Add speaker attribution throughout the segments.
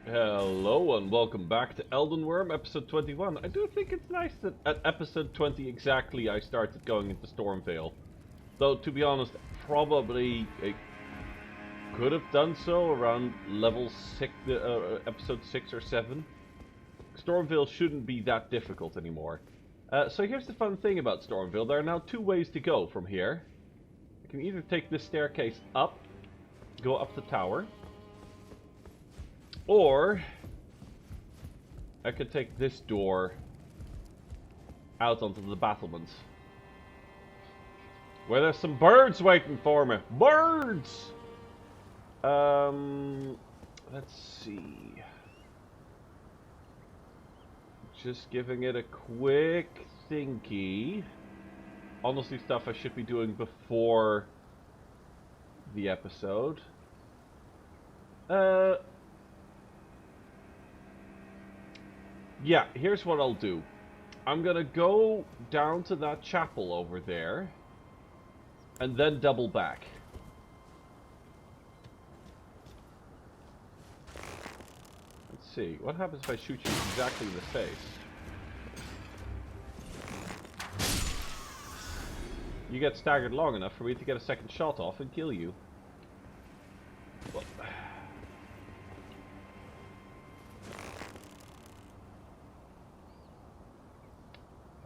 Speaker 1: Hello and welcome back to Elden Wyrm, episode 21. I do think it's nice that at episode 20 exactly I started going into Stormveil. Though, to be honest, probably I could have done so around level 6, episode 6 or 7. Stormveil shouldn't be that difficult anymore. So here's the fun thing about Stormveil. There are now two ways to go from here. I can either take this staircase up, go up the tower, or I could take this door out onto the battlements, where there's some birds waiting for me. Birds! Let's see. Just giving it a quick thinky. Honestly, stuff I should be doing before the episode. Yeah, here's what I'll do. I'm gonna go down to that chapel over there, and then double back. Let's see, what happens if I shoot you exactly in the face? You get staggered long enough for me to get a second shot off and kill you. Well,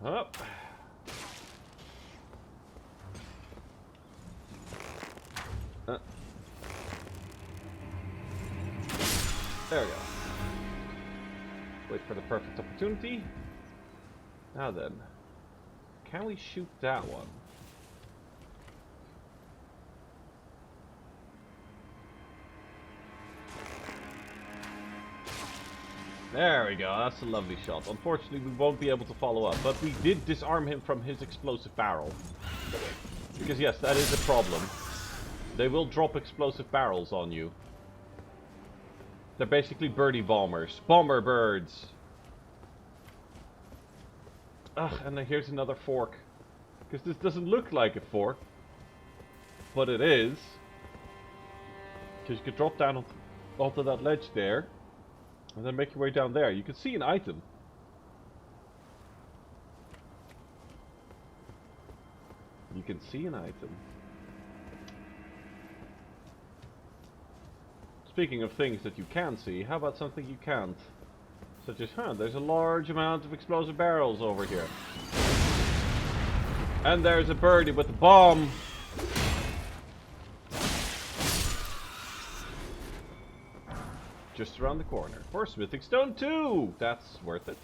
Speaker 1: up. There we go. Wait for the perfect opportunity. Now then, can we shoot that one? There we go, that's a lovely shot. Unfortunately, we won't be able to follow up, but we did disarm him from his explosive barrel. Because yes, that is a problem. They will drop explosive barrels on you. They're basically birdie bombers. Bomber birds! Ugh, and then here's another fork. Because this doesn't look like a fork. But it is. Because you could drop down onto that ledge there. And then make your way down there. You can see an item. You can see an item. Speaking of things that you can see, how about something you can't? Such as, there's a large amount of explosive barrels over here. And there's a birdie with a bomb. Just around the corner. For Smithing Stone 2! That's worth it.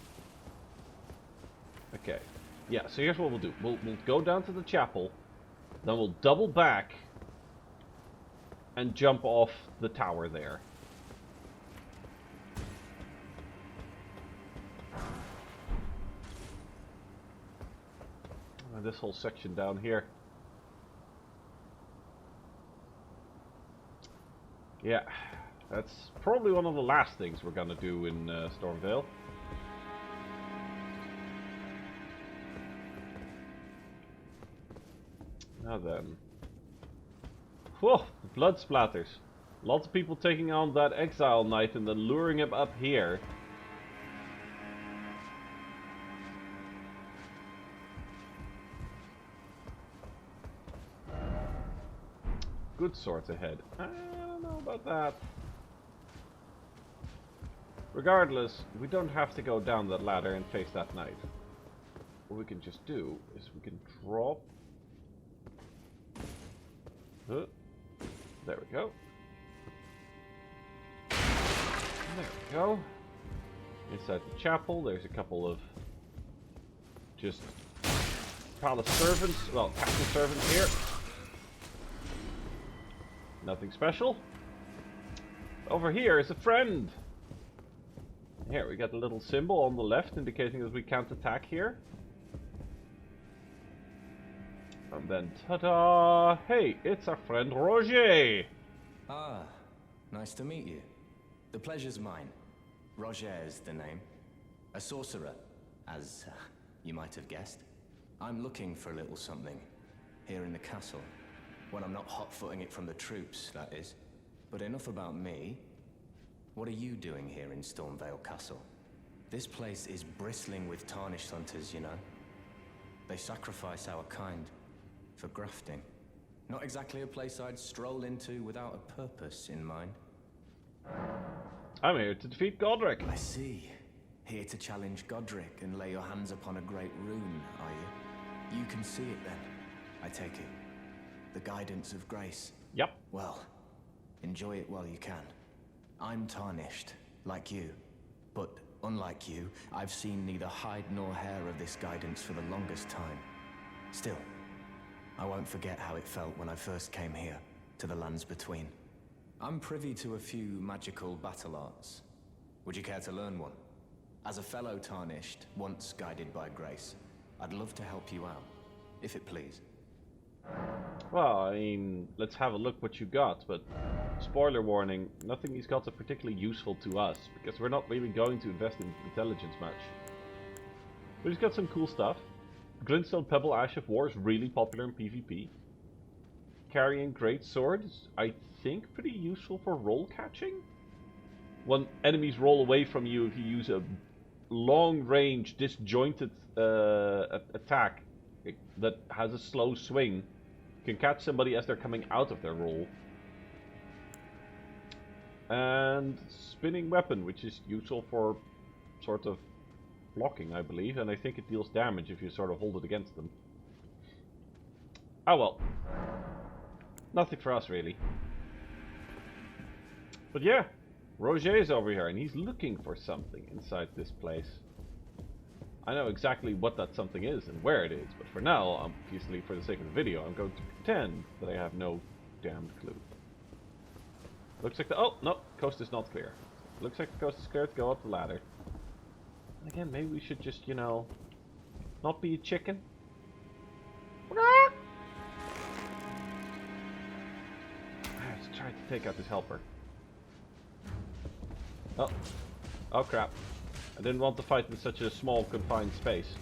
Speaker 1: Okay. Yeah, so here's what we'll do. We'll go down to the chapel. Then we'll double back. And jump off the tower there. And this whole section down here. Yeah. That's probably one of the last things we're gonna do in Stormveil. Now then. Whoa, blood splatters. Lots of people taking on that exile knight and then luring him up here. Good swords ahead. I don't know about that. Regardless, we don't have to go down that ladder and face that knight. What we can just do is we can drop. There we go. There we go. Inside the chapel, there's a couple of just palace servants, well, castle servants here. Nothing special. Over here is a friend. Here, we got a little symbol on the left indicating that we can't attack here. And then, ta-da! Hey, it's our friend Roger!
Speaker 2: Ah, nice to meet you. The pleasure's mine. Roger is the name. A sorcerer, as you might have guessed. I'm looking for a little something here in the castle. When I'm not hot-footing it from the troops, that is. But enough about me. What are you doing here in Stormveil Castle? This place is bristling with tarnished hunters, you know. They sacrifice our kind for grafting. Not exactly a place I'd stroll into without a purpose in mind.
Speaker 1: I'm here to defeat Godric.
Speaker 2: I see. Here to challenge Godric and lay your hands upon a great rune, are you? You can see it then, I take it. The guidance of grace.
Speaker 1: Yep.
Speaker 2: Well, enjoy it while you can. I'm tarnished, like you. But unlike you, I've seen neither hide nor hair of this guidance for the longest time. Still, I won't forget how it felt when I first came here, to the lands between. I'm privy to a few magical battle arts. Would you care to learn one? As a fellow tarnished, once guided by grace, I'd love to help you out, if it please.
Speaker 1: Well, I mean, let's have a look what you got, but spoiler warning, nothing he's got is particularly useful to us, because we're not really going to invest in intelligence much. But he's got some cool stuff. Glintstone Pebble Ash of War is really popular in PvP. Carrying Great Swords, I think pretty useful for roll catching. When enemies roll away from you, if you use a long-range, disjointed attack that has a slow swing, you can catch somebody as they're coming out of their roll. And Spinning Weapon, which is useful for sort of blocking, I believe, and I think it deals damage if you sort of hold it against them. Oh well. Nothing for us, really. But yeah, Roger's over here, and he's looking for something inside this place. I know exactly what that something is and where it is, but for now, obviously for the sake of the video, I'm going to pretend that I have no damned clue. Looks like the... oh, no, coast is not clear. Looks like the coast is clear to go up the ladder. And again, maybe we should just, you know, not be a chicken. Let's try to take out this helper. Oh. Oh crap. I didn't want to fight in such a small, confined space.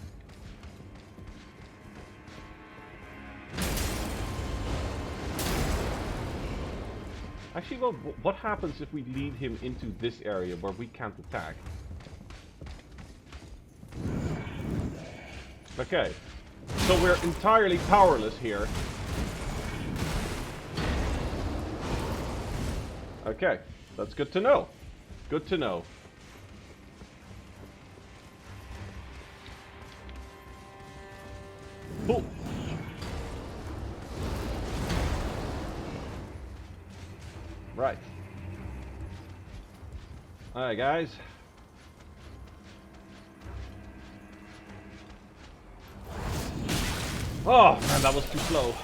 Speaker 1: Actually, well, what happens if we lead him into this area where we can't attack? Okay. So we're entirely powerless here. Okay. That's good to know. Good to know. Ooh. Right. Alright, guys. Oh, man, that was too slow.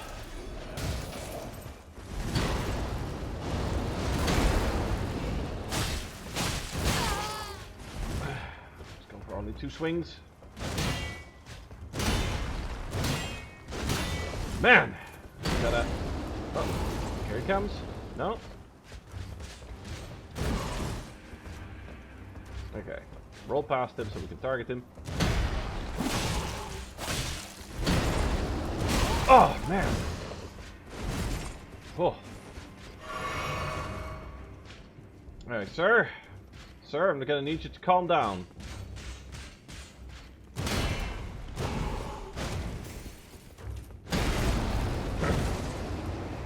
Speaker 1: Let's go for only 2 swings. Man! Gotta... oh, here he comes. No? Okay. Roll past him so we can target him. Oh, man! Oh. Alright, sir. Sir, I'm gonna need you to calm down.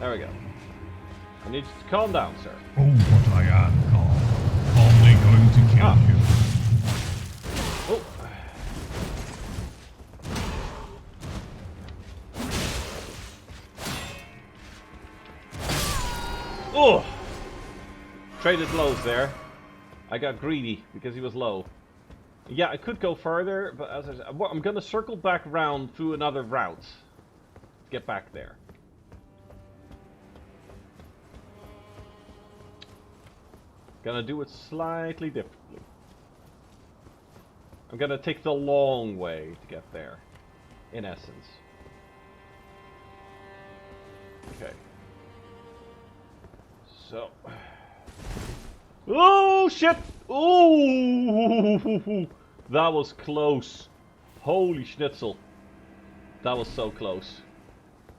Speaker 1: There we go. I need you to calm down, sir.
Speaker 3: Oh, but I am calm. Calmly going to kill you.
Speaker 1: Oh. Oh! Traded lows there. I got greedy because he was low. Yeah, I could go further, but as I said, I'm gonna circle back round through another route. Get back there. Gonna do it slightly differently. I'm gonna take the long way to get there, in essence. Okay. So. Oh shit! Oh, that was close. Holy schnitzel. That was so close.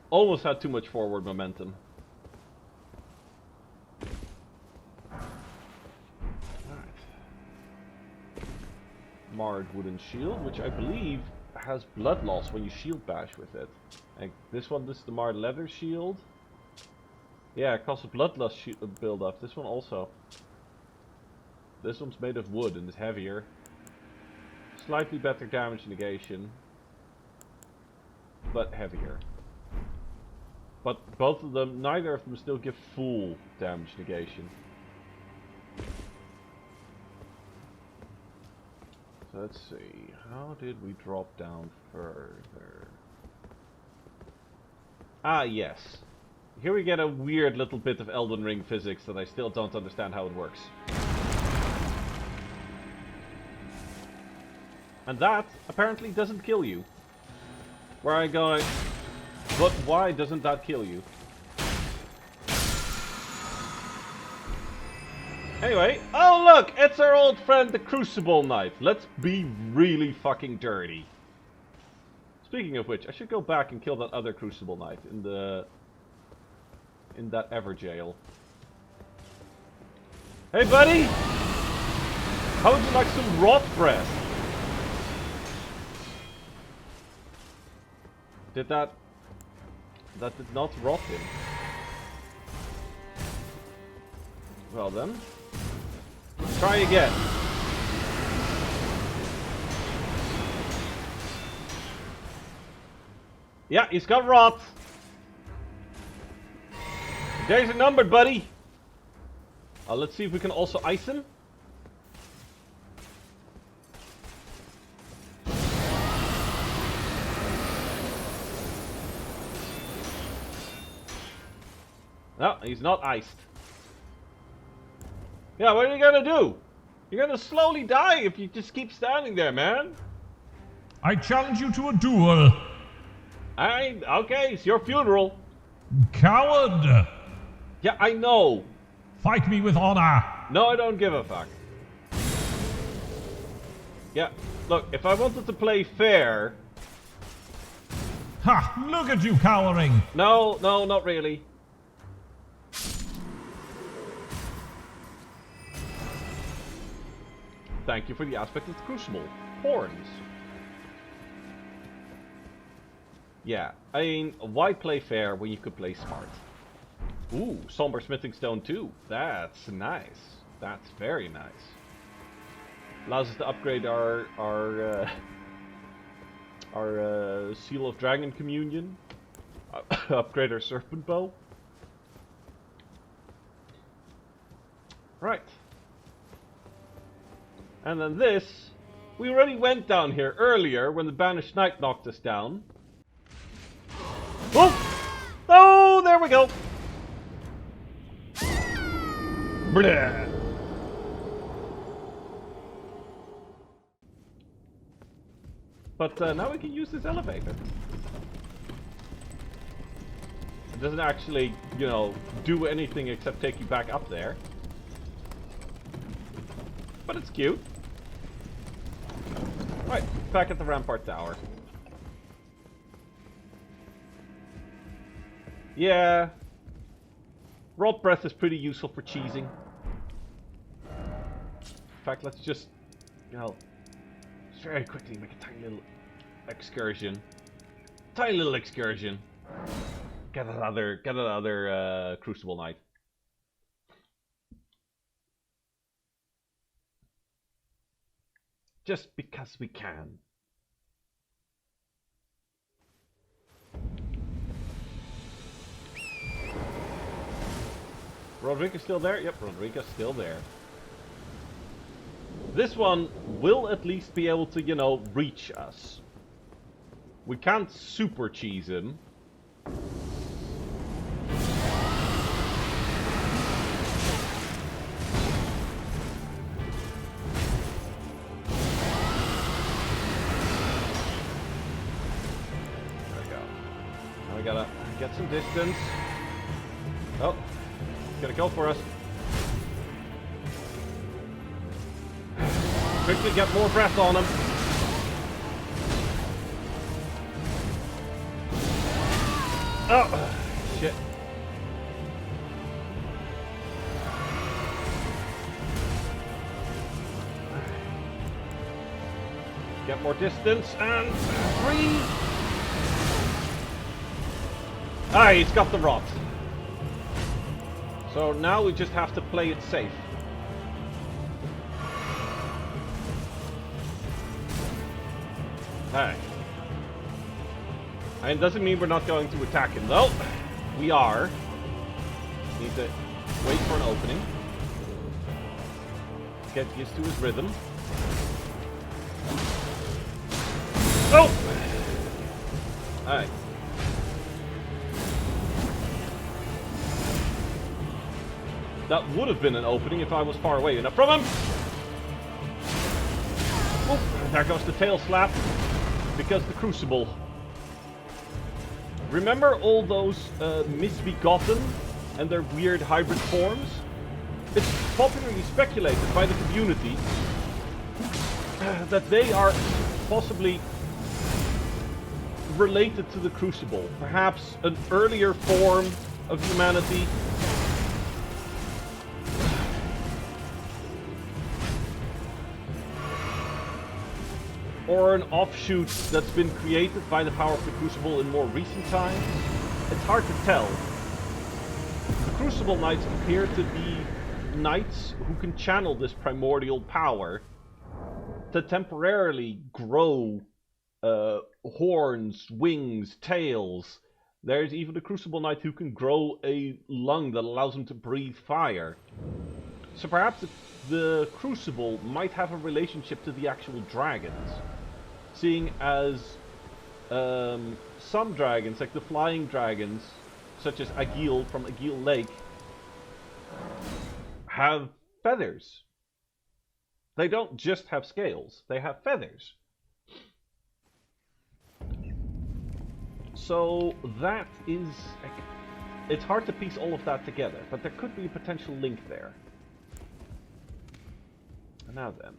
Speaker 1: Almost had too much forward momentum. marred wooden shield, which I believe has blood loss when you shield bash with it. And this is the marred leather shield. Yeah, it causes blood loss build up. This one also. This one's made of wood and is heavier. Slightly better damage negation, but heavier. But both of them, neither of them still give full damage negation. So let's see, how did we drop down further? Ah, yes. Here we get a weird little bit of Elden Ring physics that I still don't understand how it works. And that apparently doesn't kill you. Where I go, but why doesn't that kill you? Anyway, oh look, it's our old friend the Crucible Knight. Let's be really fucking dirty. Speaking of which, I should go back and kill that other Crucible Knight in that Ever Jail. Hey buddy! How would you like some rot breath? That did not rot him. Well then. Try again. Yeah, he's got rot. Days are numbered, buddy. Let's see if we can also ice him. No, he's not iced. Yeah, what are you gonna do? You're gonna slowly die if you just keep standing there, man.
Speaker 3: I challenge you to a duel.
Speaker 1: Okay, it's your funeral.
Speaker 3: Coward!
Speaker 1: Yeah, I know.
Speaker 3: Fight me with honor.
Speaker 1: No, I don't give a fuck. Yeah, look, if I wanted to play fair...
Speaker 3: Ha! Look at you cowering!
Speaker 1: No, not really. Thank you for the aspect of the Crucible. Horns. Yeah, I mean, why play fair when you could play smart? Ooh, Somber Smithing Stone 2. That's nice. That's very nice. Allows us to upgrade our Seal of Dragon Communion. Upgrade our Serpent Bow. Right. And then this, we already went down here earlier when the Banished Knight knocked us down. Oh! Oh, there we go! Blah. But now we can use this elevator. It doesn't actually, you know, do anything except take you back up there. But it's cute. Right, back at the Rampart Tower. Yeah. Rot Breath is pretty useful for cheesing. In fact, let's just, you know, very quickly make a tiny little excursion. Tiny little excursion. Get another Crucible Knight. Just because we can. Rodriga's still there? Yep, Rodriga's still there. This one will at least be able to, you know, reach us. We can't super cheese him. Gotta get some distance. Oh, he's gonna go for us. Quickly get more breath on him. Oh, shit. Get more distance, and 3! Ah, he's got the rot. So now we just have to play it safe. Alright. And it doesn't mean we're not going to attack him, though. We are. Need to wait for an opening. Get used to his rhythm. Oh! Alright. That would have been an opening if I was far away enough from him. Oh, there goes the tail slap. Because the Crucible. Remember all those misbegotten and their weird hybrid forms? It's popularly speculated by the community that they are possibly related to the Crucible. Perhaps an earlier form of humanity. Or an offshoot that's been created by the power of the Crucible in more recent times. It's hard to tell. The Crucible Knights appear to be knights who can channel this primordial power to temporarily grow horns, wings, tails. There's even a Crucible Knight who can grow a lung that allows him to breathe fire. So perhaps the Crucible might have a relationship to the actual dragons. Seeing as some dragons, like the flying dragons, such as Agil from Agil Lake, have feathers. They don't just have scales, they have feathers. So that is... it's hard to piece all of that together, but there could be a potential link there. Now then.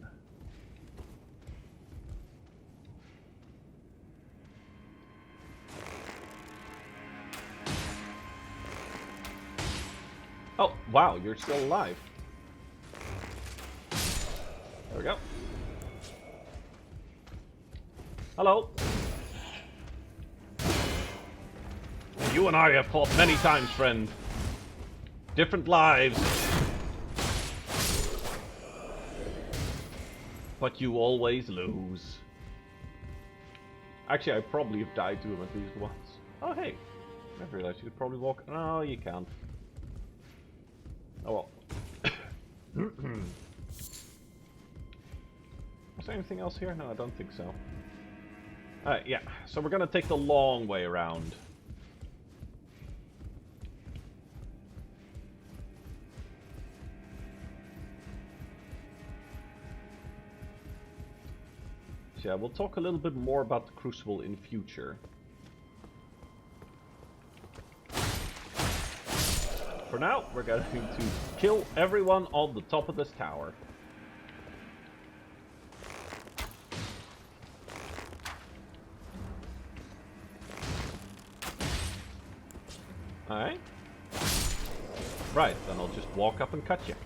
Speaker 1: Oh, wow, you're still alive. There we go. Hello. You and I have fought many times, friend. Different lives. But you always lose. Actually, I probably have died to him at least once. Oh, hey. I realized you could probably walk... No, you can't. Oh, well. Is there anything else here? No, I don't think so. Alright, yeah. So we're gonna take the long way around. Yeah, we'll talk a little bit more about the Crucible in future. For now, we're going to kill everyone on the top of this tower. Alright. Right, then I'll just walk up and cut you.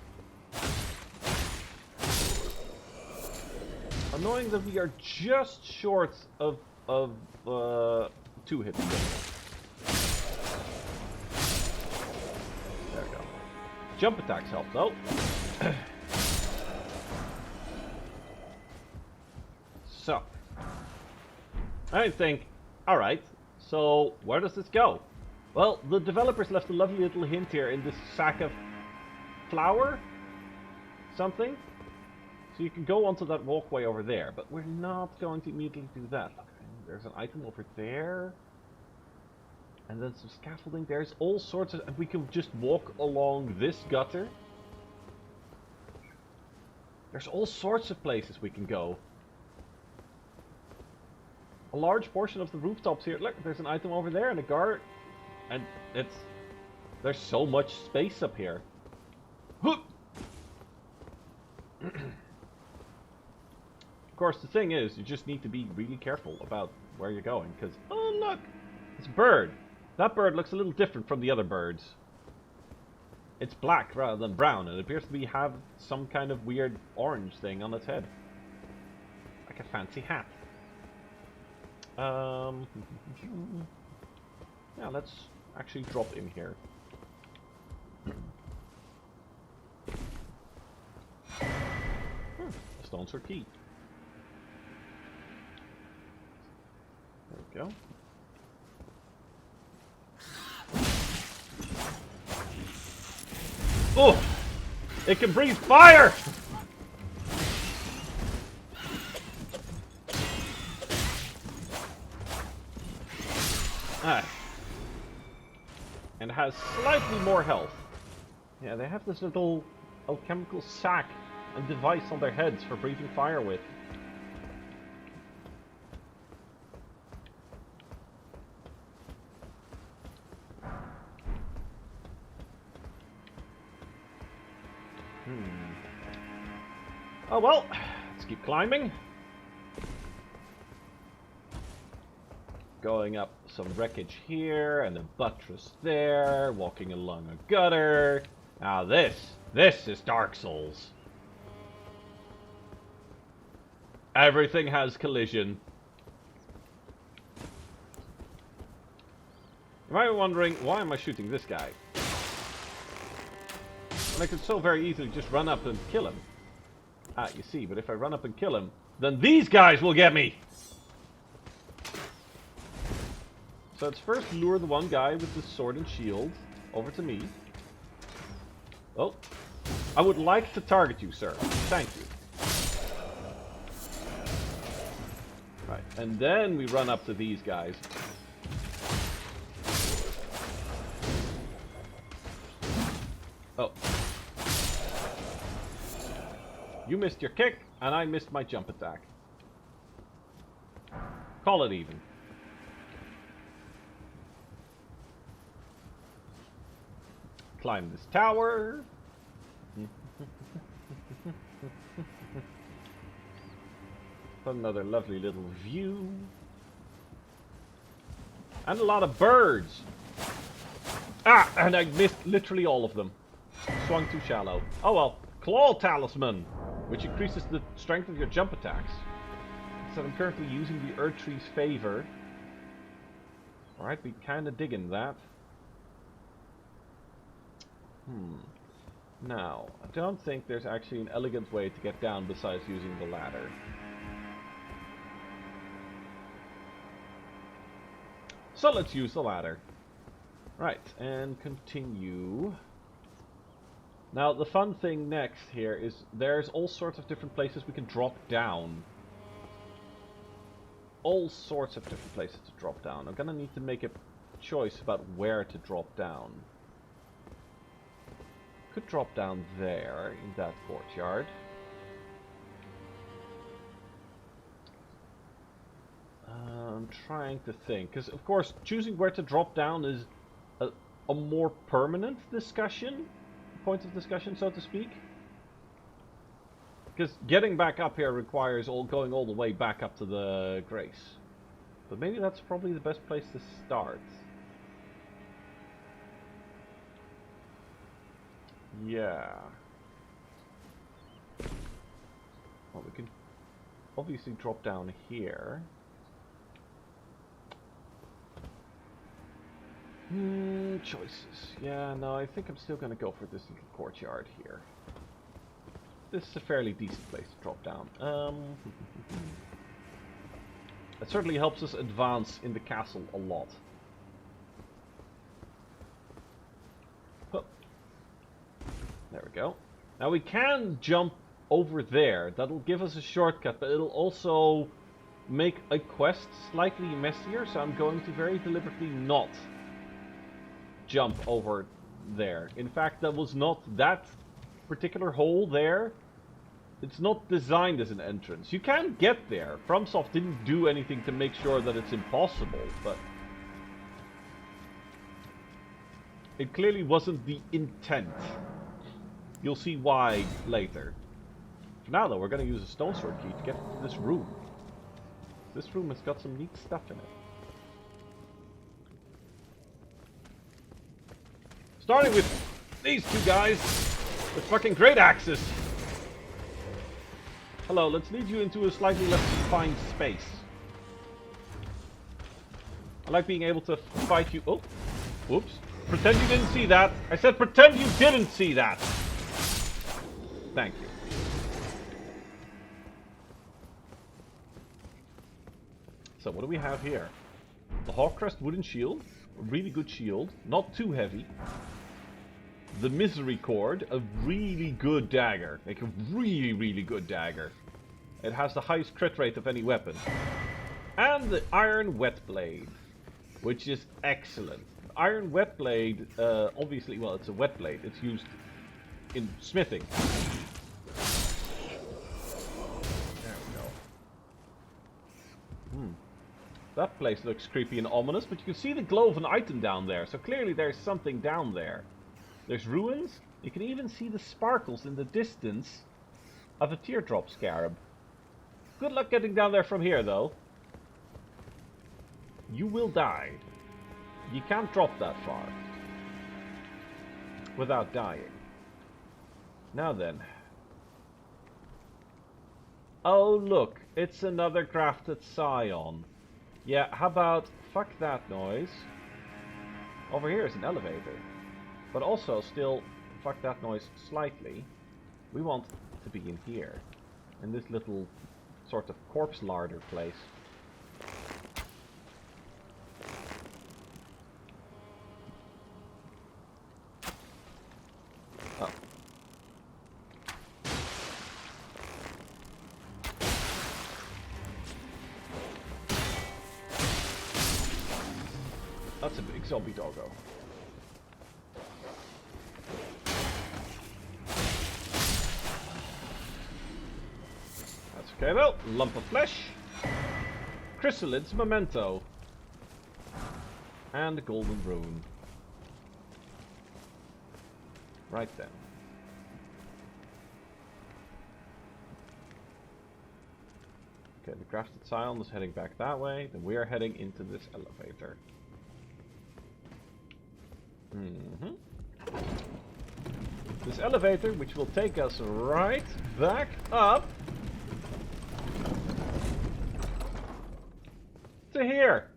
Speaker 1: Annoying that we are just short of 2 hits. There we go. Jump attacks help though. So, I think, alright, so where does this go? Well, the developers left a lovely little hint here in this sack of flour? Something? So you can go onto that walkway over there, but we're not going to immediately do that. Okay, there's an item over there. And then some scaffolding. There's all sorts of... and we can just walk along this gutter. There's all sorts of places we can go. A large portion of the rooftops here. Look, there's an item over there and a guard. And it's... there's so much space up here. Of course, the thing is, you just need to be really careful about where you're going, because... oh, look! It's a bird! That bird looks a little different from the other birds. It's black rather than brown, and it appears to have some kind of weird orange thing on its head. Like a fancy hat. Yeah, let's actually drop in here. A stone sword key. There we go. Oh! It can breathe fire! Ah. And has slightly more health. Yeah, they have this little alchemical sack and device on their heads for breathing fire with. Oh well, let's keep climbing. Going up some wreckage here, and a buttress there, walking along a gutter. Now this is Dark Souls. Everything has collision. You might be wondering, why am I shooting this guy? And I could so very easily just run up and kill him. Ah, you see, but if I run up and kill him, then these guys will get me! So let's first lure the one guy with the sword and shield over to me. Oh. I would like to target you, sir. Thank you. Right, and then we run up to these guys. Oh. You missed your kick, and I missed my jump attack. Call it even. Climb this tower. Another lovely little view. And a lot of birds. Ah, and I missed literally all of them. Swung too shallow. Oh well. Claw Talisman, which increases the strength of your jump attacks. So I'm currently using the Erdtree's favor. Alright, be kinda digging that. Now, I don't think there's actually an elegant way to get down besides using the ladder. So let's use the ladder. Right, and continue. Now, the fun thing next here is there's all sorts of different places we can drop down. All sorts of different places to drop down. I'm gonna need to make a choice about where to drop down. Could drop down there, in that courtyard. I'm trying to think, because of course choosing where to drop down is a more permanent discussion, point of discussion, so to speak. Because getting back up here requires going all the way back up to the Grace. But maybe that's probably the best place to start. Yeah. Well, we can obviously drop down here. Choices. Yeah, no, I think I'm still gonna go for this little courtyard here. This is a fairly decent place to drop down. It certainly helps us advance in the castle a lot. There we go. Now we can jump over there. That'll give us a shortcut, but it'll also make a quest slightly messier, so I'm going to very deliberately not jump over there. In fact, that was not that particular hole there. It's not designed as an entrance. You can get there. FromSoft didn't do anything to make sure that it's impossible, but it clearly wasn't the intent. You'll see why later. For now, though, we're going to use a stone sword key to get to this room. This room has got some neat stuff in it. Starting with these two guys with fucking great axes. Hello, let's lead you into a slightly less confined space. I like being able to fight you. Oh, whoops. Pretend you didn't see that. I said pretend you didn't see that. Thank you. So what do we have here? The Hawkcrest wooden shield. A really good shield. Not too heavy. The Misery Cord. A really good dagger. Like a really, really good dagger. It has the highest crit rate of any weapon. And the Iron Wet Blade. Which is excellent. Iron Wet Blade, obviously, well, it's a wet blade. It's used in smithing. There we go. That place looks creepy and ominous, but you can see the glow of an item down there. So clearly there's something down there. There's ruins. You can even see the sparkles in the distance of a teardrop scarab. Good luck getting down there from here, though. You will die. You can't drop that far without dying. Now then. Oh look, it's another crafted scion. Yeah, how about fuck that noise. Over here is an elevator. But also still fuck that noise slightly. We want to be in here. In this little sort of corpse larder place. Oh. That's a big zombie doggo. That's okay though. Lump of flesh. Chrysalid's memento. And a golden rune. Right then. Okay, the crafted scion is heading back that way. Then we are heading into this elevator. This elevator, which will take us right back up to here.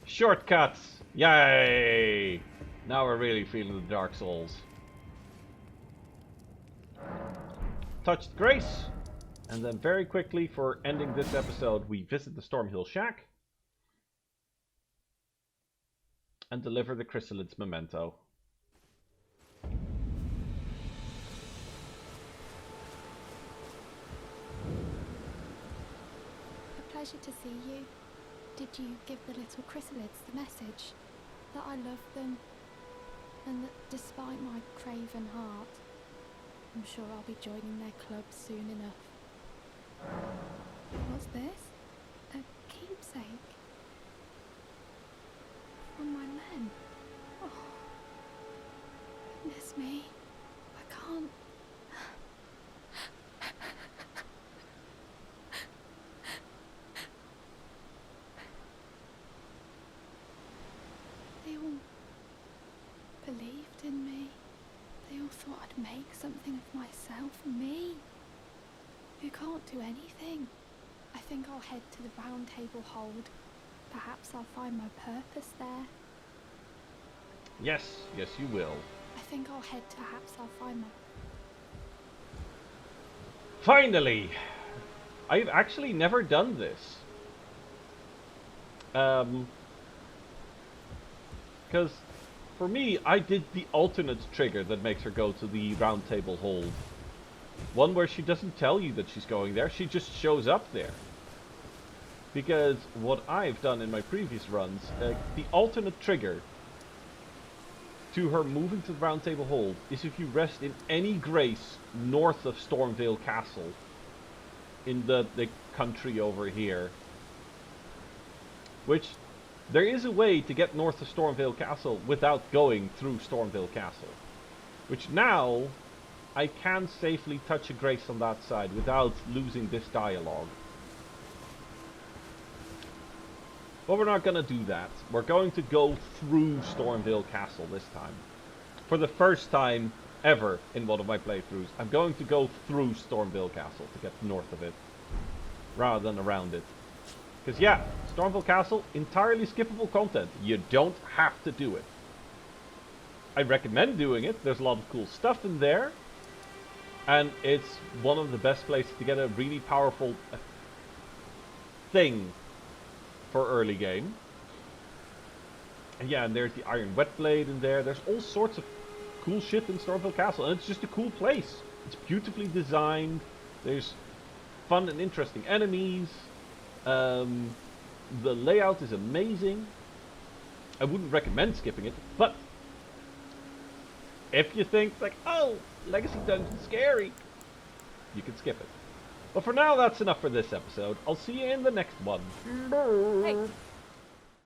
Speaker 1: Shortcuts. Yay! Now we're really feeling the Dark Souls. Touched Grace. And then very quickly, for ending this episode, we visit the Stormhill Shack. And deliver the Chrysalid's memento.
Speaker 4: A pleasure to see you. Did you give the little Chrysalids the message? That I love them, and that despite my craven heart, I'm sure I'll be joining their club soon enough. What's this? A keepsake? From my men? Oh, goodness me. I can't... They all believed in me. They all thought I'd make something of myself. Me, who can't do anything. I think I'll head to the Round Table Hold. Perhaps I'll find my purpose there.
Speaker 1: Yes, yes you will.
Speaker 4: I think I'll head to... Perhaps I'll find my...
Speaker 1: Finally! I've actually never done this. Because for me, I did the alternate trigger that makes her go to the Round Table Hold. One where she doesn't tell you that she's going there, she just shows up there. Because what I've done in my previous runs, the alternate trigger to her moving to the Round Table Hold is if you rest in any grace north of Stormveil Castle in the country over here. Which, there is a way to get north of Stormveil Castle without going through Stormveil Castle. Which now, I can safely touch a grace on that side without losing this dialogue. But we're not going to do that. We're going to go through Stormveil Castle this time. For the first time ever in one of my playthroughs, I'm going to go through Stormveil Castle to get north of it, rather than around it. Because yeah, Stormveil Castle, entirely skippable content. You don't have to do it. I recommend doing it. There's a lot of cool stuff in there. And it's one of the best places to get a really powerful thing for early game. And yeah, and there's the Iron Whetblade in there. There's all sorts of cool shit in Stormveil Castle. And it's just a cool place. It's beautifully designed. There's fun and interesting enemies. The layout is amazing. I wouldn't recommend skipping it, but if you think like, oh, Legacy Dungeon's scary, you can skip it. But for now, that's enough for this episode. I'll see you in the next one.
Speaker 4: Hey.